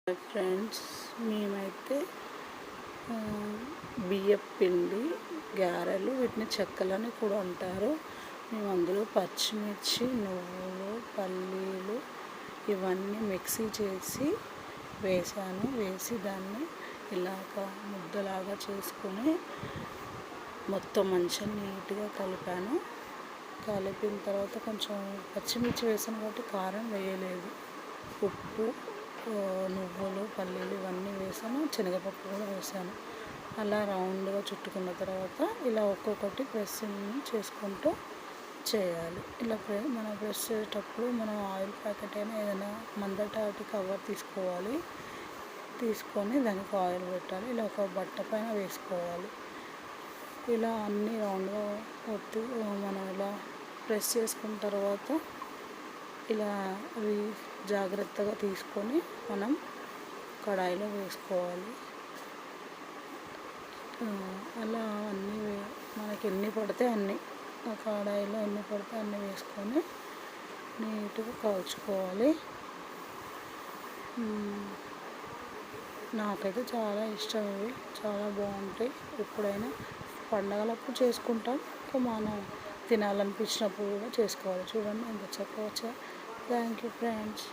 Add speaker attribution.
Speaker 1: Friends, మేమైతే బియ్యపు పిండి గారెలు, వీటిని చెక్కలని కూడా అంటారు. మేము అందులో పచ్చిమిర్చి, నువ్వులు, పల్లీలు ఇవన్నీ మిక్సీ చేసి వేసి దాన్ని ఇలాగ ముద్దలాగా చేసుకొని మొత్తం మంచిగా నీట్గా కలిపాను. కలిపిన తర్వాత కొంచెం పచ్చిమిర్చి వేసాను కాబట్టి కారం వేయలేదు. ఉప్పు, నువ్వులు, పల్లీలు ఇవన్నీ వేసాను. శనగపప్పు కూడా వేసాను. అలా రౌండ్గా చుట్టుకున్న తర్వాత ఇలా ఒక్కొక్కటి ప్రెస్సింగ్ చేసుకుంటూ చేయాలి. ఇలా మనం ప్రెస్ చేసేటప్పుడు మనం ఆయిల్ ప్యాకెట్ అయినా ఏదైనా మందపాటి కవర్ తీసుకోవాలి. తీసుకొని దానికి ఆయిల్ పెట్టాలి. ఇలా ఒక బట్ట పైన వేసుకోవాలి. ఇలా అన్నీ రౌండ్గా ఒత్తి మనం ఇలా ప్రెస్ చేసుకున్న తర్వాత ఇలా అవి జాగ్రత్తగా తీసుకొని మనం కడాయిలో వేసుకోవాలి. అలా అన్నీ మనకి ఎన్ని పడితే అన్నీ, ఆ కడాయిలో ఎన్ని పడితే అన్నీ వేసుకొని నీట్గా కాల్చుకోవాలి. నాకైతే చాలా ఇష్టం. ఇవి చాలా బాగుంటాయి. ఎప్పుడైనా పండగలప్పుడు చేసుకుంటాం, ఇంకా మనం తినాలనిపించినప్పుడు కూడా చేసుకోవాలి. చూడండి ఎంత చక్కగా వచ్చాయో. Thank you friends.